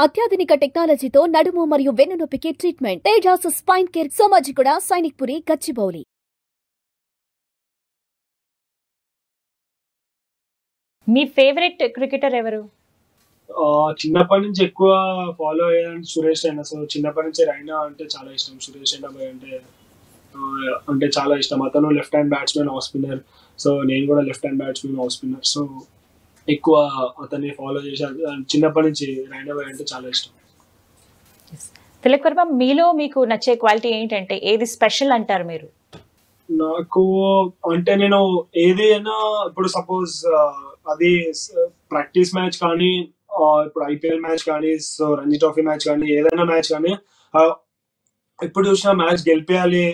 అత్యాధునిక టెక్నాలజీతో నడుము మరియు వెన్నునొప్పికి treatment. Tejas spine care, Somajiguda, Sainikpuri, Gachibowli. మీ ఫేవరెట్ క్రికెటర్ ఎవరు? చిన్నప్పటి నుంచి ఎక్కువ ఫాలో అయ్యేదంటే సురేష్ రైనా. సో చిన్నప్పటి నుంచి రైనా అంటే చాలా ఇష్టం. సురేష్ రైనా భాయ్ అంటే చాలా ఇష్టం. అతను left hand batsmen, off spinner. So నేను కూడా left hand batsmen, off spinner. So ఎక్కువ అతన్ని ఫాలో చేశాను. చిన్నప్పటి నుంచి రైనా భాయ్ అంటే చాలా ఇష్టం. తిలక్ వర్మ, మీలో మీకు నచ్చే క్వాలిటీ ఏంటంటే ఏది స్పెషల్ అంటారు మీరు? నాకు అంటే నేను ఏది అయినా ఇప్పుడు సపోజ్ అది ప్రాక్టీస్ మ్యాచ్ కానీ, ఇప్పుడు ఐపీఎల్ మ్యాచ్ కానీ, సో రంజీ ట్రోఫీ మ్యాచ్ కానీ, ఏదైనా మ్యాచ్ కానీ ఇప్పుడు చూసినా మ్యాచ్ గెలిపేయాలి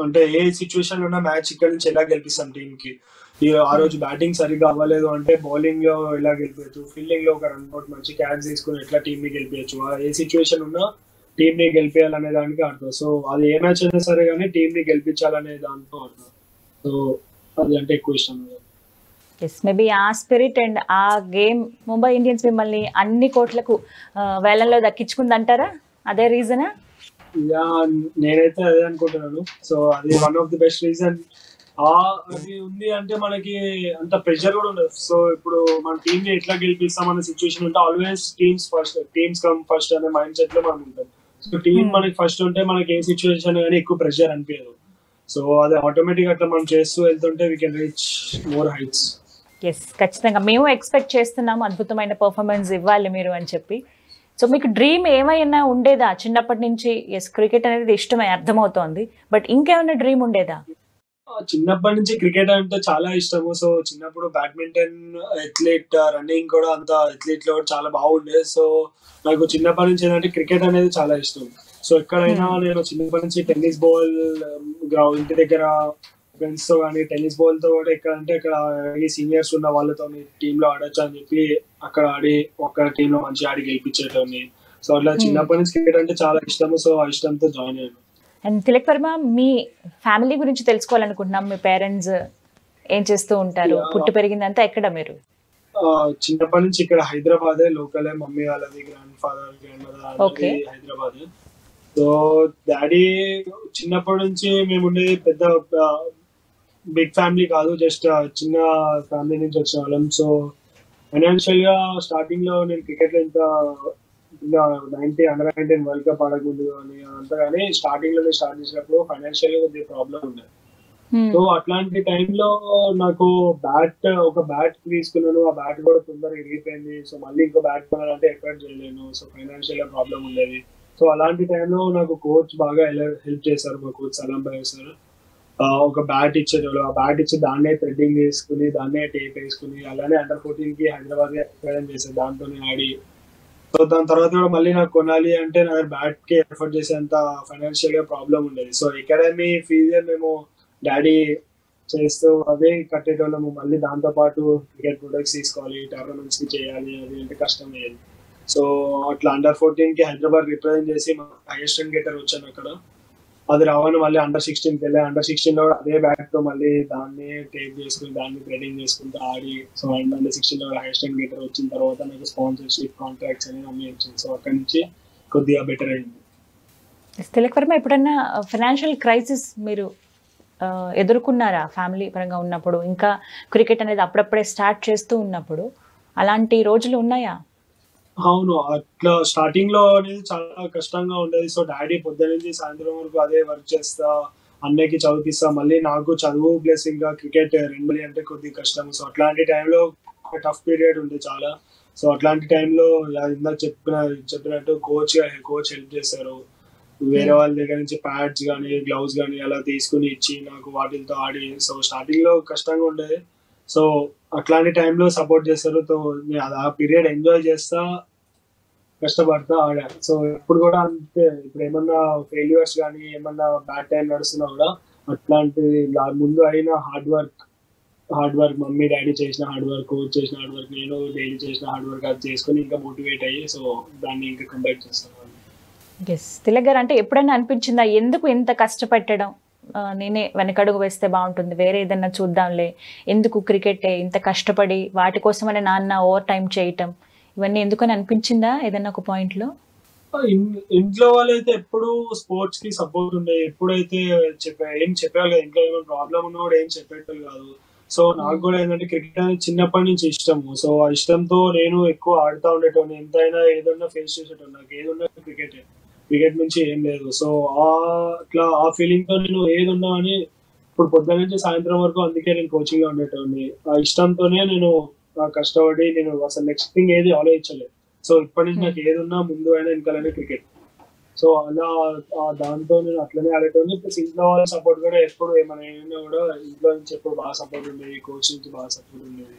అంటే ఏ సిచ్యువేషన్ ఉన్నా మ్యాచ్ ఇక్కడ నుంచి ఎలా గెలిపిస్తాం టీమ్ కి. ఆ రోజు బ్యాటింగ్ సరిగ్గా అవ్వలేదు అంటే బౌలింగ్ లో ఎలా గెలిపేయచ్చు, ఫీల్డింగ్ లో ఒక రన్అట్ మంచి క్యాచ్ తీసుకుని ఎట్లా టీమ్ ని గెలిపేయచ్చు. ఏ సిచ్యువేషన్ ఉన్నా టీమ్ ని గెలిపేయాలనే దానికి అర్థం. సో అది ఏ మ్యాచ్ అయినా సరే కానీ టీమ్ ని గెలిపించాలనే దాంతో అర్థం. సో అది అంటే ఎక్కువ ఇష్టం. ఎస్, మేబీ ఆ స్పిరిట్ అండ్ ఆ గేమ్ ముంబై ఇండియన్స్ మిమ్మల్ని అన్ని కోట్లకు వేలంలో దక్కించుకుందంటారా? అదే రీజనా? నేనైతే అదే అనుకుంటున్నాను. సో అది one of the best reason. అది ఉంది అంటే మనకి అంత ప్రెషర్ కూడా ఉండదు. సో ఇప్పుడు మన టీమ్ ని ఎట్లా గెలిపిస్తాం అనే సిచ్యువేషన్ ఉంటే ఆల్వేస్ టీమ్స్ కమ్ ఫస్ట్ అనే మైండ్ సెట్ లో మనం ఉంటాం. సో టీమ్ మనకి ఫస్ట్ ఉంటే మనకి ఏ సిచ్యువేషన్ కానీ ఎక్కువ ప్రెషర్ అనిపించదు. సో అది ఆటోమేటిక్ అట్లా మనం చేస్తూ వెళ్తుంటే we can reach more heights. Yes, ఖచ్చితంగా మేము ఎక్స్పెక్ట్ చేస్తున్నాము అద్భుతమైన పర్ఫార్మెన్స్ ఇవ్వాలి మీరు అని చెప్పి. సో మీకు డ్రీమ్ ఏమైనా ఉండేదా చిన్నప్పటి నుంచి? ఎస్, క్రికెట్ అనేది ఇష్టమే, అర్థమవుతోంది, బట్ ఇంకేమైనా డ్రీమ్ ఉండేదా? చిన్నప్పటి నుంచి క్రికెట్ అంటే చాలా ఇష్టము. సో చిన్నప్పుడు బ్యాడ్మింటన్, అథ్లెట్, రన్నింగ్ కూడా అంత అథ్లెట్ లో చాలా బాగుండే. సో నాకు చిన్నప్పటి నుంచి ఏంటంటే క్రికెట్ అనేది చాలా ఇష్టం. సో ఎక్కడైనా నేను చిన్నప్పటి నుంచి టెన్నిస్ బాల్ ఇంటి దగ్గర ఫ్రెండ్స్ తో కానీ టెన్నిస్ బాల్ తో కూడా ఎక్కడంటే అక్కడ సీనియర్స్ ఉన్న వాళ్ళతో టీమ్ లో ఆడొచ్చు అని చెప్పి అక్కడ ఆడి ఒక టీమ్ లో మంచిగా ఆడి గెలిపించేటోని. సో అట్లా చిన్నప్పటి నుంచి క్రికెట్ అంటే చాలా ఇష్టము. సో ఆ ఇష్టంతో జాయిన్ అయ్యాను. And Tilak Varma, me family గురించి తెలుసుకోవాలనుకుంటున్నాం. మీ పేరెంట్స్ ఏం చేస్తూ ఉంటారు? పుట్టి పెరిగిందంతా ఎక్కడ మీరు? చిన్నప్పటి నుంచి ఇక్కడ హైదరాబాదే, లోకలే. మమ్మీ వాళ్ళది, grand father, grand mother Hyderabad. So daddy చిన్నప్పటి నుంచి మేము ఉండేది పెద్ద బిగ్ ఫ్యామిలీ కాదు, జస్ట్ చిన్న ఫ్యామిలీ నుంచి వచ్చిన వాళ్ళం. సో ఫైనాన్షియల్ గా స్టార్టింగ్ లో నేను క్రికెట్ లో ఇంత అండర్ 19 వరల్డ్ కప్ ఆడకూడదు అని అంతా, కానీ స్టార్టింగ్ లో స్టార్ట్ చేసినప్పుడు ఫైనాన్షియల్ గా కొద్దిగా ప్రాబ్లం ఉండేది. సో అట్లాంటి టైంలో నాకు ఒక బ్యాట్ తీసుకున్నాను. ఆ బ్యాట్ కూడా తొందరగా ఇరిగిపోయింది. సో మళ్ళీ ఇంకో బ్యాట్ కొనాలంటే ఎఫర్ట్ చేయలేను. సో ఫైనాన్షియల్ గా ప్రాబ్లం ఉండేది. సో అలాంటి టైంలో నాకు కోచ్ బాగా హెల్ప్ చేశారు. మా కోచ్ సలాం భాయ్ సార్ ఒక బ్యాట్ ఇచ్చేటోళ్ళు. ఆ బ్యాట్ ఇచ్చి దాన్నే థ్రెడ్డింగ్ చేసుకుని, దాన్నే టేప్ వేసుకుని, అలానే అండర్ 14 కి హైదరాబాద్ ఎక్స్పీరియన్స్ చేశారు. దాంతోనే ఆడి. సో దాని తర్వాత కూడా మళ్ళీ నాకు కొనాలి అంటే నా బ్యాట్ కి ఎఫర్ట్ చేసేంత ఫైనాన్షియల్ గా ప్రాబ్లం ఉండేది. సో అకాడమీ ఫీజే మేము డాడీ చేస్తూ అదే కట్టేటోళ్ళము. మళ్ళీ దాంతో పాటు క్రికెట్ ప్రొడక్ట్స్ తీసుకోవాలి, టోర్నమెంట్స్ కి చేయాలి, అది అంటే కష్టం అయ్యేది. సో అట్లా అండర్ 14 కి హైదరాబాద్ రిప్రజెంట్ చేసి హైయెస్ట్ రన్ గేటర్ వచ్చాను అక్కడ. అది రావని మళ్ళీ అండర్ 16కి వెళ్ళి అండర్ 16 లో అదే బ్యాట్ తో మళ్ళీ దాన్ని టేప్ చేసుకుని, దాన్ని థ్రెడింగ్ చేసుకుంటూ ఆడి. సో అండర్ 16 లో హైయెస్ట్ రన్ గేటర్ వచ్చిన తర్వాత నాకు స్పాన్సర్షిప్, కాంట్రాక్ట్స్ అనేవి అన్నీ వచ్చింది. సో అక్కడి నుంచి కొద్దిగా బెటర్ అయింది. తిలక్ వర్మ, ఎప్పుడన్నా ఫైనాన్షియల్ క్రైసిస్ మీరు ఎదుర్కొన్నారా ఫ్యామిలీ పరంగా ఉన్నప్పుడు? ఇంకా క్రికెట్ అనేది అప్పుడప్పుడే స్టార్ట్ చేస్తూ ఉన్నప్పుడు అలాంటి రోజులు ఉన్నాయా? అవును, అట్లా స్టార్టింగ్ లో అనేది చాలా కష్టంగా ఉండేది. సో డాడీ పొద్దున్న నుంచి సాయంత్రం వరకు అదే వర్క్ చేస్తా, అన్నయ్యకి చదివిస్తా, మళ్ళీ నాకు చదువు ప్లస్ ఇంకా క్రికెట్ రెండు అంటే కొద్దిగా కష్టం. సో అట్లాంటి టైంలో టఫ్ పీరియడ్ ఉంది చాలా. సో అట్లాంటి టైంలో ఇందాక చెప్పినట్టు కోచ్ హెల్ప్ చేశారు. వేరే వాళ్ళ దగ్గర నుంచి ప్యాడ్స్ కానీ, గ్లౌస్ కానీ అలా తీసుకుని ఇచ్చి నాకు వాటితో ఆడి. సో స్టార్టింగ్ లో కష్టంగా ఉండేది. సో అట్లాంటి టైంలో సపోర్ట్ చేస్తారు. సో నేను ఆ పీరియడ్ ఎంజాయ్ చేస్తా, కష్టపడతా ఆడా. సో ఇప్పుడు కూడా అంతే. ఇప్పుడు ఏమన్నా ఫెయిల్యూర్స్ కానీ, ఏమన్నా బ్యాడ్ టైం నడుస్తున్నా కూడా అట్లాంటి ముందు అయినా హార్డ్ వర్క్ మమ్మీ డాడీ చేసిన హార్డ్ వర్క్, కోచ్ చేసిన హార్డ్ వర్క్, నేను డైలీ చేసిన హార్డ్ వర్క్ అది చేసుకుని ఇంకా మోటివేట్ అయ్యి సో దాన్ని ఇంకా కంబ్యాక్ చేస్తాను. ఎస్, తిలక్ గారు, అంటే ఎప్పుడైనా అనిపించిందా ఎందుకు ఇంత కష్టపెట్టడం, నేనే వెనకడుగు వేస్తే బాగుంటుంది, వేరే ఏదన్నా చూద్దాంలే, ఎందుకు క్రికెట్ ఇంత కష్టపడి వాటి కోసమనే నాన్న ఓవర్ టైం చేయటం, ఇవన్నీ ఎందుకని అనిపించిందా ఏదైనా ఒక పాయింట్ లో? ఇంట్లో వాళ్ళైతే ఎప్పుడు స్పోర్ట్స్ కి సపోర్ట్ ఉండే, ఎప్పుడైతే ఏం చెప్పేవాళ్ళు కదా, ఇంట్లో ఏమైనా ప్రాబ్లం ఉన్నా కూడా ఏం చెప్పేటోళ్ళు కాదు. సో నాకు కూడా ఏంటంటే క్రికెట్ అనేది చిన్నప్పటి నుంచి ఇష్టము. సో ఆ ఇష్టంతో నేను ఎక్కువ ఆడుతూ ఉండేటోని, ఎంతైనా ఏదన్నా ఫేస్ చేసేటోని, నాకు ఏదన్నా క్రికెట్ నుంచి ఏం లేదు. సో అట్లా ఆ ఫీలింగ్ తో నేను ఏదున్నా అని ఇప్పుడు పొద్దున్న నుంచి సాయంత్రం వరకు అందుకే నేను కోచింగ్ లో ఉండేటోని. ఆ ఇష్టంతోనే నేను కష్టపడి నేను అసలు నెక్స్ట్ థింగ్ ఏది ఆలోచించలేదు. సో ఇప్పటి నుంచి నాకు ఏది ఉన్నా ముందు అయినా వెనకాలనే క్రికెట్. సో అలా దాంతో నేను అట్లనే ఆడేటోని. ప్లస్ ఇంట్లో వాళ్ళ సపోర్ట్ కూడా ఎప్పుడు ఏమైనా కూడా ఇంట్లో నుంచి ఎప్పుడు బాగా సపోర్ట్ ఉండేది, కోచ్ నుంచి బాగా సపోర్ట్ ఉండేది.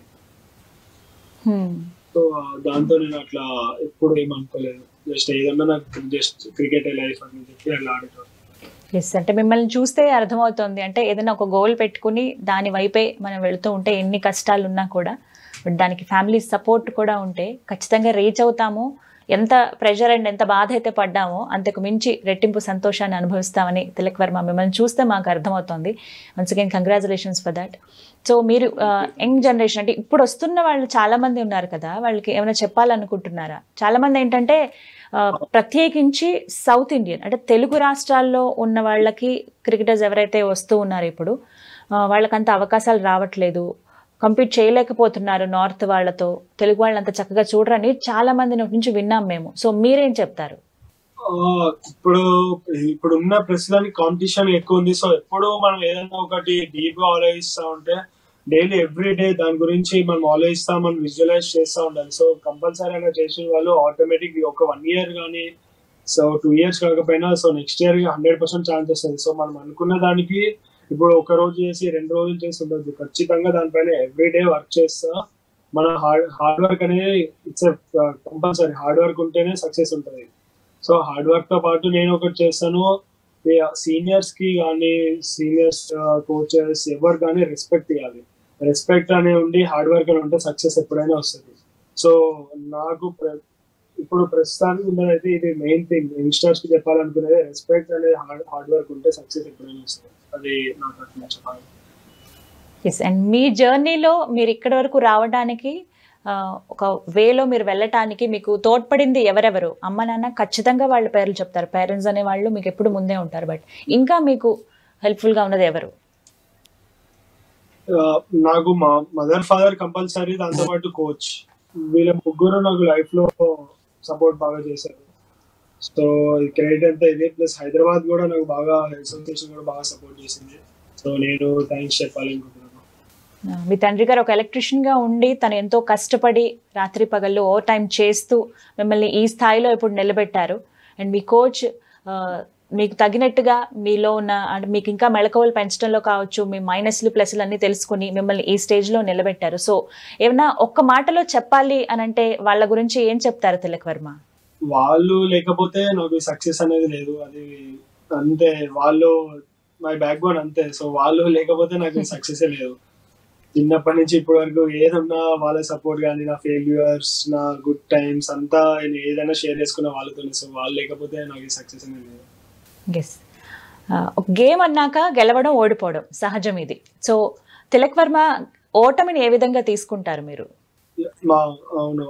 సో దాంతో నేను అట్లా ఎప్పుడు ఏమనుకోలేదు. జస్ట్ ఏదన్నా నాకు జస్ట్ క్రికెట్ లైఫ్ అని చెప్పి అలా ఆడేటోని. ఎస్, అంటే మిమ్మల్ని చూస్తే అర్థమవుతుంది, అంటే ఏదైనా ఒక గోల్ పెట్టుకుని దాని వైపే మనం వెళుతూ ఉంటే ఎన్ని కష్టాలు ఉన్నా కూడా బట్ దానికి ఫ్యామిలీ సపోర్ట్ కూడా ఉంటే ఖచ్చితంగా రీచ్ అవుతాము. ఎంత ప్రెషర్ అండ్ ఎంత బాధ అయితే పడ్డామో అంతకు మించి రెట్టింపు సంతోషాన్ని అనుభవిస్తామని తిలక్ వర్మ మిమ్మల్ని చూస్తే మాకు అర్థమవుతుంది. Once again congratulations for that. So మీరు యంగ్ జనరేషన్, అంటే ఇప్పుడు వస్తున్న వాళ్ళు చాలామంది ఉన్నారు కదా, వాళ్ళకి ఏమైనా చెప్పాలనుకుంటున్నారా? చాలామంది ఏంటంటే ప్రత్యేకించి సౌత్ ఇండియన్ అంటే తెలుగు రాష్ట్రాల్లో ఉన్న వాళ్ళకి క్రికెటర్స్ ఎవరైతే వస్తూ ఉన్నారు ఇప్పుడు వాళ్ళకంత అవకాశాలు రావట్లేదు, కంపీట్ చేయలేకపోతున్నారు నార్త్ వాళ్ళతో, తెలుగు వాళ్ళు అంత చక్కగా చూడరని చాలా మంది నుంచి విన్నాం మేము. సో మీరేం చెప్తారు? ఇప్పుడు ఉన్న ప్రస్తుతానికి కాంపిటీషన్ ఎక్కువ ఉంది. సో ఎప్పుడు మనం ఏదైనా ఒకటి డీప్ గా ఆలోచిస్తా ఉంటే డైలీ ఎవ్రీ డే దాని గురించి మనం ఆలోచిస్తాం, మనం విజువలైజ్ చేస్తూ ఉండాలి. సో కంపల్సరీ అలా చేసిన వాళ్ళు ఆటోమేటిక్ ఒక 1 year కానీ సో 2 years కాకపోయినా సో నెక్స్ట్ ఇయర్ 100% ఛాన్స్ వస్తుంది. సో మనం అనుకున్న దానికి ఇప్పుడు ఒక రోజు చేసి 2 రోజులు చేసి ఉండదు, ఖచ్చితంగా దానిపైన ఎవ్రీడే వర్క్ చేస్తా. మన హార్డ్ వర్క్ అనేది ఇట్స్ కంపల్సరీ. హార్డ్ వర్క్ ఉంటేనే సక్సెస్ ఉంటుంది. సో హార్డ్ వర్క్ తో పాటు నేను ఒకటి చేస్తాను, సీనియర్స్ కి కానీ సీనియర్స్ కోచెస్ ఎవరు కానీ రెస్పెక్ట్ ఇవ్వాలి. రెస్పెక్ట్ అనే ఉండి హార్డ్ వర్క్ అని ఉంటే సక్సెస్ ఎప్పుడైనా వస్తుంది. సో నాకు ఇప్పుడు ప్రస్తుతానికి ఉన్నదైతే ఇది మెయిన్ థింగ్. యంగ్స్టర్స్ కి చెప్పాలనుకునేది రెస్పెక్ట్ అనేది హార్డ్ వర్క్ ఉంటే సక్సెస్ ఎప్పుడైనా వస్తుంది. అది నాకు అట్లా చెప్పాలి. ఎస్, అండ్ మీ జర్నీలో మీరు ఇక్కడి వరకు రావడానికి ఒక వేలో మీరు వెళ్ళటానికి మీకు తోడ్పడింది ఎవరెవరు? అమ్మ నాన్న ఖచ్చితంగా వాళ్ళ పేర్లు చెప్తారు, పేరెంట్స్ అనే వాళ్ళు మీకు ఎప్పుడు ముందే ఉంటారు, బట్ ఇంకా మీకు హెల్ప్ఫుల్ గా ఉన్నది ఎవరు? నాకు మా మదర్ ఫాదర్ కంపల్సరీ, దాంతోపాటు కోచ్, వీళ్ళ ముగ్గురు నాకు లైఫ్ లో సపోర్ట్ బాగా చేశారు. సో క్రెడిట్ అంతా ఇదే. ప్లస్ హైదరాబాద్ కూడా నాకు బాగా అసోసియేషన్ కూడా బాగా సపోర్ట్ చేసింది. సో నేను థ్యాంక్స్ చెప్పాలనుకుంటున్నాను. మీ తండ్రి గారు ఒక ఎలక్ట్రీషియన్ గా ఉండి తను ఎంతో కష్టపడి రాత్రి పగళ్ళు ఓవర్ టైం చేస్తూ మిమ్మల్ని ఈ స్థాయిలో ఇప్పుడు నిలబెట్టారు. అండ్ మీ కోచ్ మీకు తగినట్టుగా మీలో ఉన్న అంటే మీకు ఇంకా మెళకువలు పెంచడంలో కావచ్చు, మీ మైనస్లు ప్లస్లు అన్ని తెలుసుకుని మిమ్మల్ని ఈ స్టేజ్లో నిలబెట్టారు. సో ఏమన్నా ఒక్క మాటలో చెప్పాలి అని అంటే వాళ్ళ గురించి ఏం చెప్తారు తిలక్ వర్మ? వాళ్ళు లేకపోతే నాకు సక్సెస్ అనేది లేదు, అది అంతే. వాళ్ళు మై బ్యాక్ బోన్ అంతే. సో వాళ్ళు లేకపోతే నాకు సక్సెస్ లేదు. చిన్నప్పటి నుంచి ఇప్పటి వరకు ఏదన్నా వాళ్ళ సపోర్ట్ కానీ, నా ఫెయిల్యూర్స్, నా గుడ్ టైమ్స్ అంతా ఏదైనా షేర్ చేసుకున్న వాళ్ళతోనే. సో వాళ్ళు లేకపోతే నాకు సక్సెస్ అనేది లేదు. ఎస్, ఒక గేమ్ అన్నాక గెలవడం ఓడిపోవడం సహజం ఇది. సో తిలక్ వర్మ ఓటమిని ఏ విధంగా తీసుకుంటారు మీరు? అవును,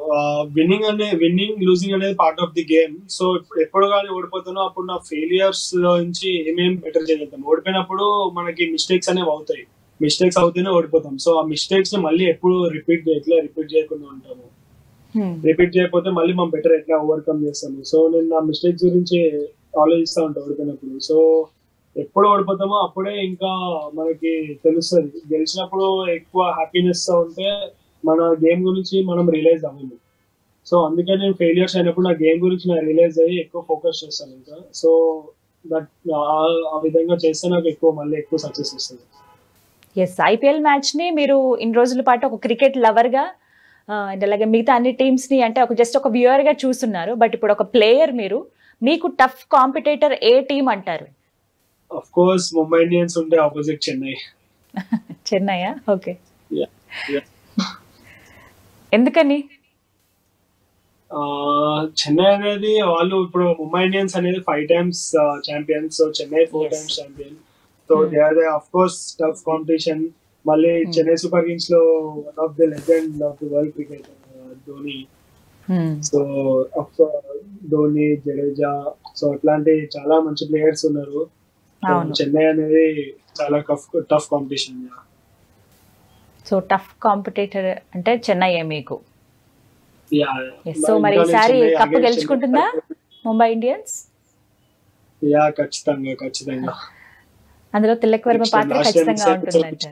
విన్నింగ్ లూజింగ్ అనేది part of the game. So ఎప్పుడు కానీ ఓడిపోతానో అప్పుడు నా ఫెయిలియర్స్ నుంచి ఏమేమి బెటర్ చేయగలుగుతాం. ఓడిపోయినప్పుడు మనకి మిస్టేక్స్ అనేవి అవుతాయి, మిస్టేక్స్ అవుతూనే ఓడిపోతాం. సో ఆ మిస్టేక్స్ ని మళ్ళీ ఎప్పుడు రిపీట్ చేయకుండా ఉంటాము. రిపీట్ చేయకపోతే మళ్ళీ మనం బెటర్ ఎట్లా ఓవర్కమ్ చేస్తాము. సో నేను నా మిస్టేక్స్ గురించి ఆలోచిస్తూ ఉంటాను ఓడిపోయినప్పుడు. సో ఎప్పుడు ఓడిపోతామో అప్పుడే ఇంకా మనకి తెలుస్తుంది. గెలిచినప్పుడు ఎక్కువ హ్యాపీనెస్ తో ఉంటే మన గేమ్ గురించి మనం రియలైజ్ అవ్వము. సో అందుకే నేను ఫెయిలియర్స్ అయినప్పుడు నా గేమ్ గురించి నేను రియలైజ్ అయ్యి ఎక్కువ ఫోకస్ చేస్తాను ఇంకా. సో దట్ ఆ విధంగా చేస్తే నాకు మళ్ళీ ఎక్కువ సక్సెస్ వస్తుంది. ఎస్, ఐపీఎల్ మ్యాచ్ ని మీరు ఇన్ని రోజుల పాటు ఒక క్రికెట్ లవర్ గా అలాగే మిగతా అన్ని టీమ్స్ ని అంటే జస్ట్ ఒక వ్యూయర్ గా చూస్తున్నారు, బట్ ఇప్పుడు ఒక ప్లేయర్ మీకు టఫ్ కాంపిటేటర్ ఏ టీం అంటారు? ఆఫ్ కోర్స్ ముంబై ఇండియన్స్ ఉంటే ఆపోజిట్ చెన్నై. చెన్నైయా? ఓకే, ఎందుకని? చెన్నై అనేది వాళ్ళు ఇప్పుడు ముంబై ఇండియన్స్ అనేది 5 times champions. So Chennai 4 times champion. So they are of course tough competition. మళ్ళీ చెన్నై సూపర్ కింగ్స్ లో one of the legend of the world cricket Dhoni. So Dhoni, Jadeja, so అట్లాంటి చాలా మంచి ప్లేయర్స్ ఉన్నారు. చెన్నై అనేది చాలా tough competition. So tough competitor అంటే చెన్నై మీకు. సో మరి ఈసారి కప్ గెలుచుకుంటుందా ముంబై ఇండియన్స్? యా ఖచ్చితంగా. అందులో తిలక్ వర్మ పాత్ర ఖచ్చితంగా ఉంటుందంట.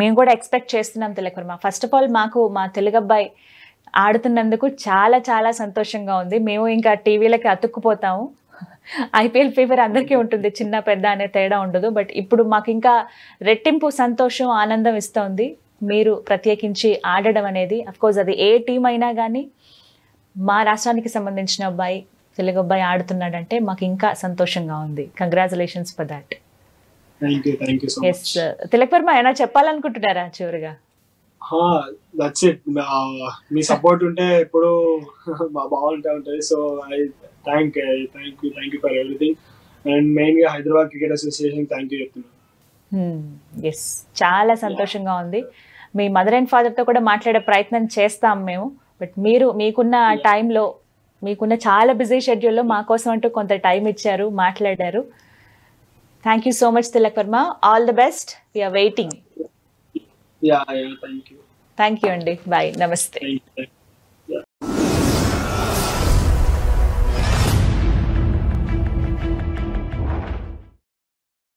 మేము కూడా ఎక్స్పెక్ట్ చేస్తున్నాం Tilak Varma. First of all మాకు మా తెలుగు అబ్బాయి ఆడుతున్నందుకు చాలా చాలా సంతోషంగా ఉంది. మేము ఇంకా టీవీలకి అతుక్కుపోతాము. ఐపీఎల్ ఫీవర్ అందరికీ ఉంటుంది, చిన్న పెద్ద అనే తేడా ఉండదు. బట్ ఇప్పుడు మాకు ఇంకా రెట్టింపు సంతోషం, ఆనందం ఇస్తుంది మీరు ప్రత్యేకించి ఆడడం అనేది. అఫ్కోర్స్ అది ఏ టీం అయినా కానీ మా రాష్ట్రానికి సంబంధించిన అబ్బాయి, తెలుగు అబ్బాయి ఆడుతున్నాడంటే మాకు ఇంకా సంతోషంగా ఉంది. Congratulations for that. Yes, Tilak Varma ఏమైనా చెప్పాలనుకుంటున్నారా చివరిగా? That's it. మీ సపోర్ట్ ఉంటే ఎప్పుడు బాగుంటా ఉంటుంది. So I thank you for everything. And main గా Hyderabad cricket association thank you చెప్తున్నాను. ఎస్, చాలా సంతోషంగా ఉంది. మీ మదర్ అండ్ ఫాదర్తో కూడా మాట్లాడే ప్రయత్నం చేస్తాం మేము. బట్ మీరు మీకున్న టైంలో, మీకున్న చాలా బిజీ షెడ్యూల్లో మా కోసం అంటూ కొంత టైం ఇచ్చారు, మాట్లాడారు. Thank you so much Tilak Varma. All the best. We are waiting. Thank you అండి. బాయ్. నమస్తే.